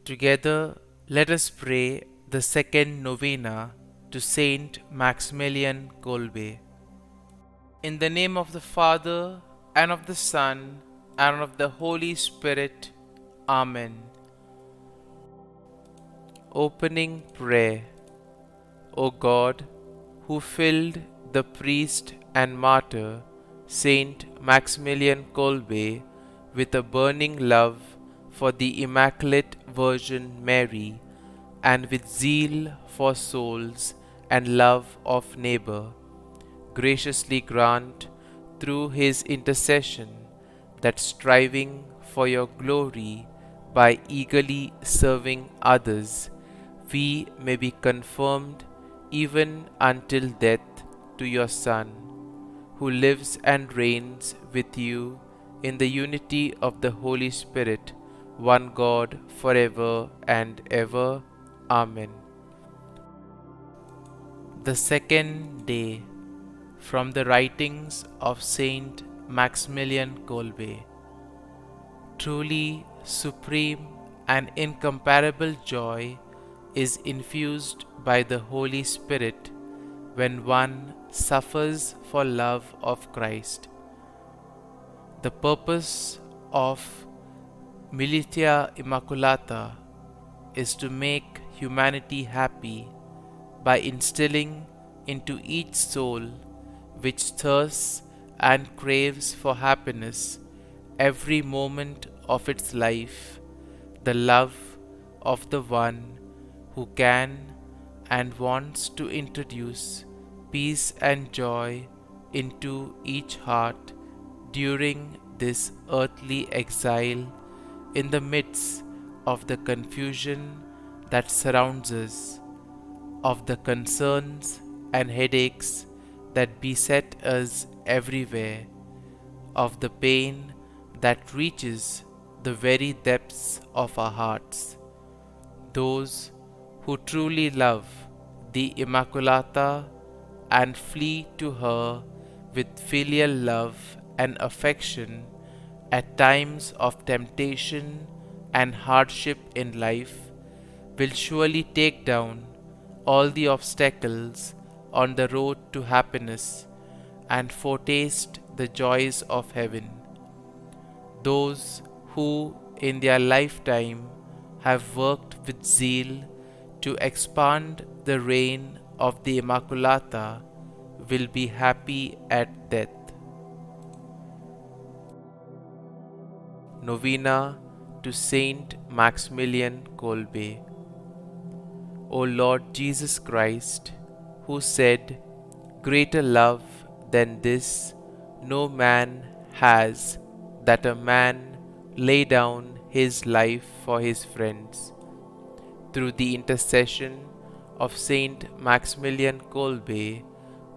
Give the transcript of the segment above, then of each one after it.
Together, let us pray the second novena to St Maximilian Kolbe. In the name of the Father, and of the Son, and of the Holy Spirit. Amen. Opening Prayer. O God, who filled the priest and martyr St Maximilian Kolbe with a burning love for the Immaculate Virgin Mary, and with zeal for souls and love of neighbor, graciously grant through his intercession that, striving for your glory by eagerly serving others, we may be confirmed even until death to your Son, who lives and reigns with you in the unity of the Holy Spirit, one God, forever and ever. Amen. The second day, from the writings of Saint Maximilian Kolbe. Truly supreme and incomparable joy is infused by the Holy Spirit when one suffers for love of Christ. The purpose of Militia Immaculata is to make humanity happy by instilling into each soul which thirsts and craves for happiness every moment of its life the love of the one who can and wants to introduce peace and joy into each heart during this earthly exile, in the midst of the confusion that surrounds us, of the concerns and headaches that beset us everywhere, of the pain that reaches the very depths of our hearts. Those who truly love the Immaculata and flee to her with filial love and affection at times of temptation and hardship in life will surely take down all the obstacles on the road to happiness and foretaste the joys of heaven. Those who in their lifetime have worked with zeal to expand the reign of the Immaculata will be happy at death. Novena to Saint Maximilian Kolbe. O Lord Jesus Christ, who said, "Greater love than this no man has, that a man lay down his life for his friends," through the intercession of Saint Maximilian Kolbe,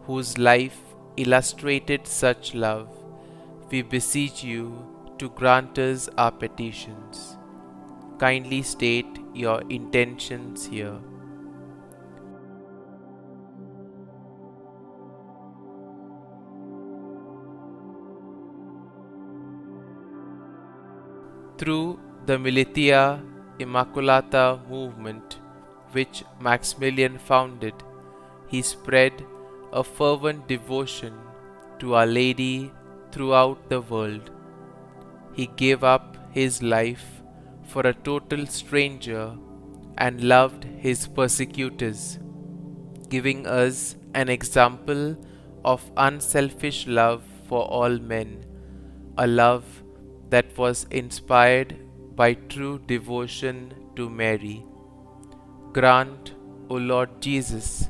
whose life illustrated such love, we beseech you to grant us our petitions. Kindly state your intentions here. Through the Militia Immaculata movement, which Maximilian founded, he spread a fervent devotion to Our Lady throughout the world. He gave up his life for a total stranger and loved his persecutors, giving us an example of unselfish love for all men, a love that was inspired by true devotion to Mary. Grant, O Lord Jesus,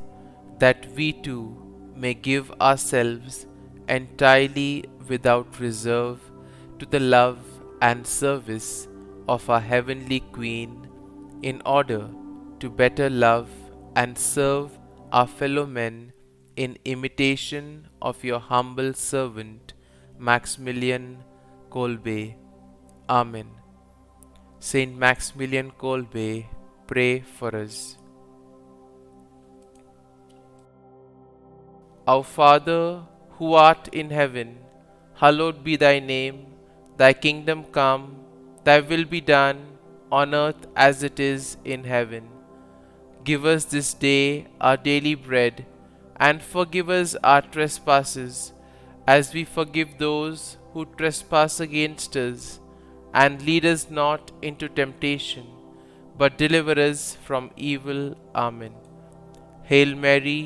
that we too may give ourselves entirely without reserve to the love and service of our Heavenly Queen, in order to better love and serve our fellow men in imitation of your humble servant, Maximilian Kolbe. Amen. Saint Maximilian Kolbe, pray for us. Our Father, who art in heaven, hallowed be thy name. Thy kingdom come, thy will be done, on earth as it is in heaven. Give us this day our daily bread, and forgive us our trespasses, as we forgive those who trespass against us. And lead us not into temptation, but deliver us from evil. Amen. Hail Mary,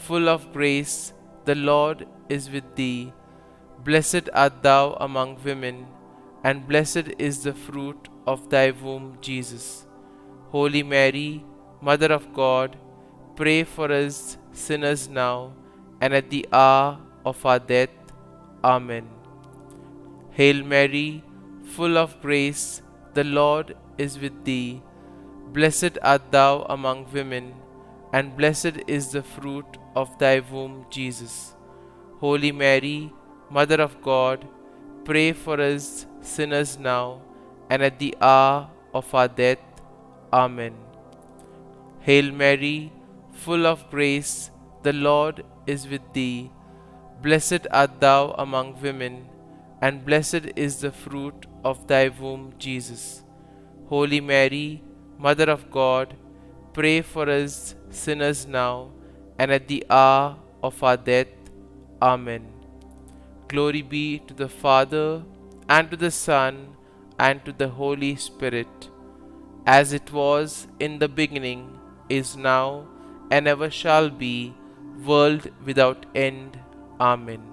full of grace, the Lord is with thee. Blessed art thou among women, and blessed is the fruit of thy womb, Jesus. Holy Mary, Mother of God, pray for us sinners now and at the hour of our death. Amen. Hail Mary, full of grace, the Lord is with thee. Blessed art thou among women, and blessed is the fruit of thy womb, Jesus. Holy Mary, Mother of God, pray for us sinners now and at the hour of our death. Amen. Hail Mary, full of grace, the Lord is with thee. Blessed art thou among women, and blessed is the fruit of thy womb, Jesus. Holy Mary, Mother of God, pray for us sinners now and at the hour of our death. Amen. Glory be to the Father, and to the Son, and to the Holy Spirit, as it was in the beginning, is now, and ever shall be, world without end. Amen.